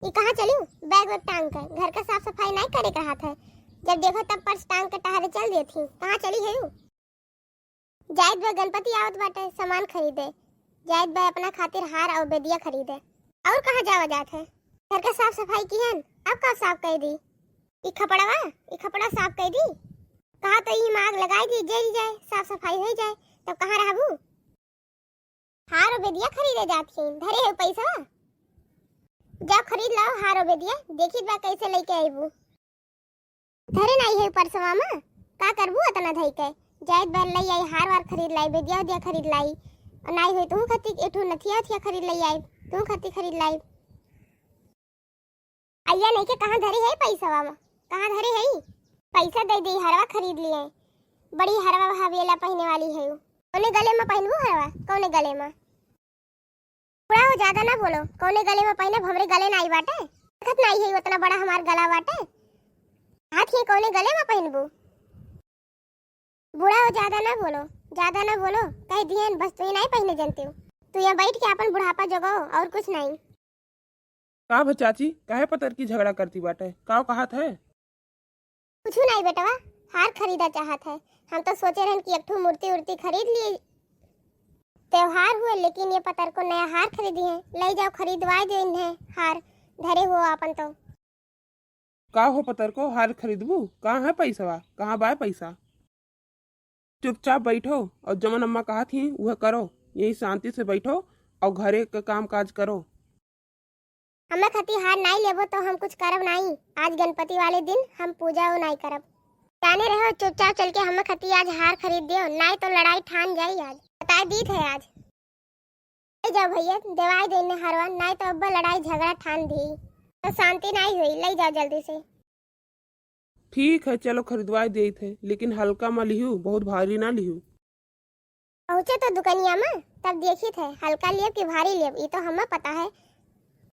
ये कहाँ चली? बैग वैग टांग कर घर का साफ सफाई नहीं करे का हाथ है। जब देखो तब पर्स टांग के टहरे चल देती। कहाँ चली है यू? जायद भाई गणपति आवत बाटे, सामान खरीदे। जायद भाई अपना खातिर हार और बेदिया खरीदे। और कहाँ जावा जात है? घर का साफ सफाई की है, अब कब साफ कर दी? ये खपड़ा साफ कर दी। कहा तो ये मांग लगाई दी, जल जाए साफ सफाई हो जाए तब कहाँ रहबू? हार और बेदिया खरीदे जाती धरे है पैसा। जाओ खरीद लाओ हार और बेदिया, देखी बा कैसे लेके आईबू। धरे नहीं है परसवा में, का करबू इतना धई के? जायद बार लई आई, हार वार खरीद लाई, बेदिया उदिया खरीद लाई। और नहीं हुई तू खती एठू नथिया उथिया खरीद लई आई, तू खती खरीद लाई। अय्या नहीं के कहाँ धरे है पैसा में? कहाँ धरे है? पैसा दे दी, हरवा खरीद लिए। बड़ी हरवा हवेला पहने वाली है। कौने गले में पहनबू हरवा? कौने गले में? थोड़ा हो ज्यादा ना बोलो। कौने गले में पहने? हमरे गले नहीं बाटे, खत नहीं है उतना बड़ा हमार गला बाटे। हाथ ही कौने गले में पहनबू? बूढ़ा हो ज्यादा ना बोलो, ज्यादा ना बोलो। कह दिए बस तू नहीं पहने जानती हूँ। तू यहाँ बैठ के अपन बुढ़ापा जगाओ और कुछ नहीं। का भा चाची, काहे पतर की झगड़ा करती बाटे? का कहत है? कुछ नहीं बेटवा, हार खरीदा चाहत है। हम तो सोचे रहन कि एक ठो मूर्ति उर्ति खरीद लिए। त्योहार हुए लेकिन ये पतर को नया हार खरीदी है। ले जाओ खरीदवाए दो इन्हें हार, धरे हो अपन तो। का हो पतर को हार खरीदबू? कहाँ है पैसा? कहाँ बाय पैसा? चुपचाप बैठो और जमन अम्मा कहा थी वह करो। यही शांति से बैठो और घरे का काम काज करो। हमें खती हार नहीं लेबो तो हम कुछ करब नहीं। आज गणपति वाले दिन हम पूजा वो नहीं करब। जाने रहो, चुपचाप चल के हमें खती आज हार खरीद दियो, नहीं तो लड़ाई ठान जाई। आज बता दी थे आज। ले जाओ भैया, देवाई देने हारवा, नहीं तो अब लड़ाई झगड़ा ठान दी तो शांति नहीं हुई। ले जाओ जल्दी से। ठीक है चलो खरीदवाए दे थे, लेकिन हल्का में लिहू, बहुत भारी ना लिहू। पहुँचे तो दुकानिया में तब देखी थे हल्का लियब कि भारी लियब, ये तो हमें पता है।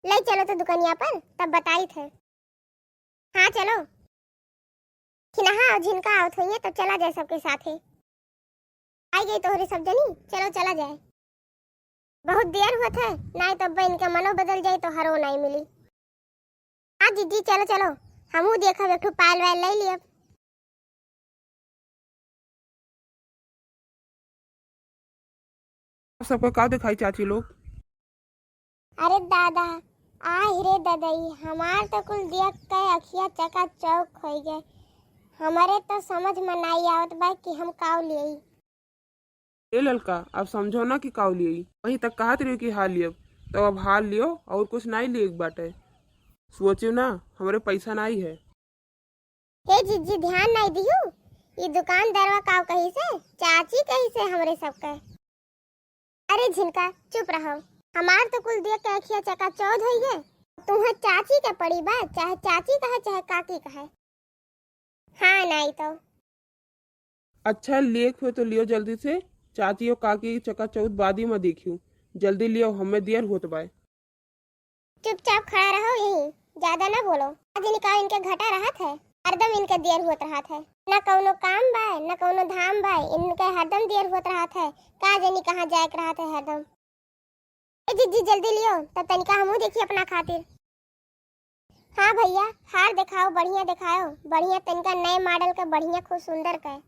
ले चलो तो दुकानिया पर तब बताई थे। हाँ चलो। खिनहा और झिनका आवत हुई तो चला जाए सबके साथ ही। आई गई तोहरी सब जनी, चलो चला जाए। बहुत देर हुआ था, नहीं तो इनका मनो बदल जाए तो हरो नहीं मिली। हाँ जीजी चलो चलो, हमू देखब एक ठो पायल वायल ले लियब। सबको का दिखाई चाची लोग? अरे दादा, आ रे ददई, हमार तो कुल देख के अखिया चका चौक हो गए। हमारे तो समझ में नहीं आवत बा कि हम काव लिए। ए ललका, अब समझो ना कि काव लिये। वहीं तक कहत रही कि हाल लियो, तो अब हाल लियो और कुछ नहीं लिए बाटे। सोचो ना हमारे पैसा नहीं है। हे जीजी ध्यान नहीं दियो, ये दुकानदारवा काव कही से, चाची कही से हमरे सबके। अरे झिनका चुप रहो, हमार तो कुल देख के अखिया चका चौध हो गए। तुम्हें चाची के पड़ी बा, चाहे चाची कहे चाहे काकी कहे। हाँ नहीं तो अच्छा लेख हुए तो लियो जल्दी से। चाची और काकी चका चौथ बादी में देखियो, जल्दी लियो, हमें देर होत बाय। चुपचाप खड़ा रहो यहीं, ज्यादा ना बोलो। आज इनका इनके घटा रहत है, हरदम इनके देर होत रहत है। न कौनो काम बा न कौनो धाम बा, इनके हरदम देर होत रहत है। का जानी कहाँ जाए के रहत है हरदम। ए जीजी जल्दी लियो तब तनिका हमू देखी अपना खातिर। हाँ भैया हार दिखाओ, बढ़िया दिखाओ, बढ़िया तनिका नए मॉडल का, बढ़िया खूब सुंदर का।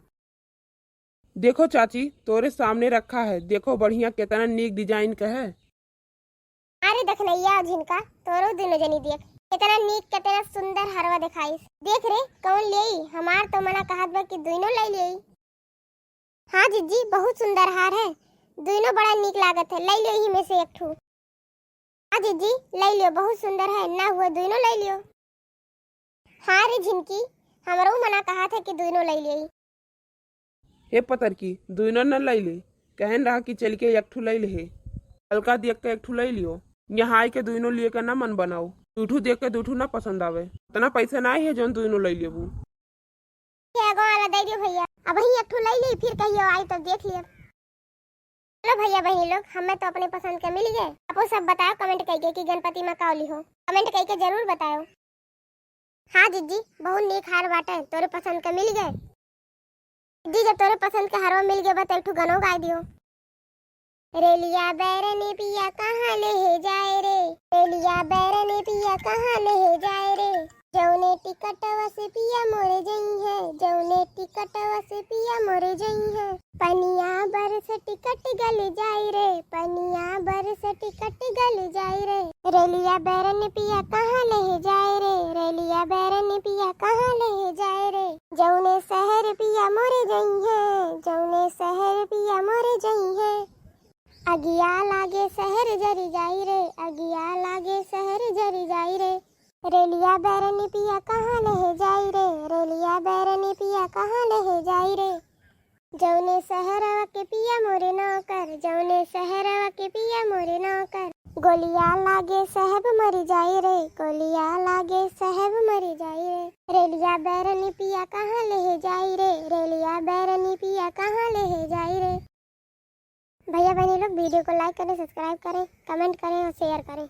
देखो चाची तोरे सामने रखा है, देखो बढ़िया कितना नीक डिजाइन का है। अरे देखनैया झिनका, तोरो दिनो जनी देख कितना नीक कितना सुंदर हरवा दिखाई। देख रे कौन लेई? हमार तो मना कहत बा कि दोनों ले लेई। हाँ जीजी बहुत सुंदर हार है, दोनों बड़ा नीक लागत है, ले लियो ही में से एक ठू। हाँ जीजी ले लियो, बहुत सुंदर है, ना हुआ दोनों ले लियो। हाँ रे झिनकी, हमरो मना कहा था कि दोनों ले लियो। हे पतर की दोनों न ले ले, कहन रहा कि चल के एक ठू ले ले। हल्का देख के एक ठू ले लियो, यहाँ आए के दोनों लिए के ना मन बनाओ। दूठू देख के दूठू ना पसंद आवे, इतना पैसा नहीं है जो दोनों ले लियो। क्या वाला दे दियो भैया, अब ही एक ठू ले ली, फिर कहियो आई तो देख लियो। चलो भैया बहनी लोग, हमें तो अपने पसंद के मिल गए। आपको सब बताओ कमेंट करके कि गणपति में कावली हो, कमेंट करके जरूर बताओ। हाँ जीजी बहुत नीक हार बाटे, तोरे पसंद के मिल गए। जी जब तोरे पसंद के हारवा मिल गए बा तो एक ठू गानो गा दियो। रेलिया बैरनी पिया कहाँ ले जाए रे, रेलिया बैरनी पिया कहाँ ले जाए रे। जौने टिकटवा से पिया मोरे जई है, जौने टिकटवा से पिया मोरे जई है। पनिया बरस टिकट गल जाई रे, पनिया बरस टिकट गल जाई रे। रेलिया बैरनी पिया कहाँ ले जाए रे, रेलिया बैरनी पिया कहाँ ले जाए रे। जौने शहर पिया मोरे जई है, जौने शहर पिया मोरे जई है। अगिया लागे शहर जरी जाई रे, अगिया लागे शहर जरी जाई रे। रेलिया बैरनी पिया कहाँ ले जाई रे, रेलिया बैरनी पिया कहाँ ले जाई रे। जौने शहरवा के पिया मोरे नौकर, जौने शहरवा के पिया मोरे नौकर। गोलिया लागे साहब मरी जाई रे, गोलिया लागे साहब मरी जाई रे। रेलिया बैरनी पिया कहाँ ले जाई रे, रेलिया बैरनी पिया कहाँ ले जाई रे। भैया बहनी लोग वीडियो को लाइक करें, सब्सक्राइब करें, कमेंट करें और शेयर करें।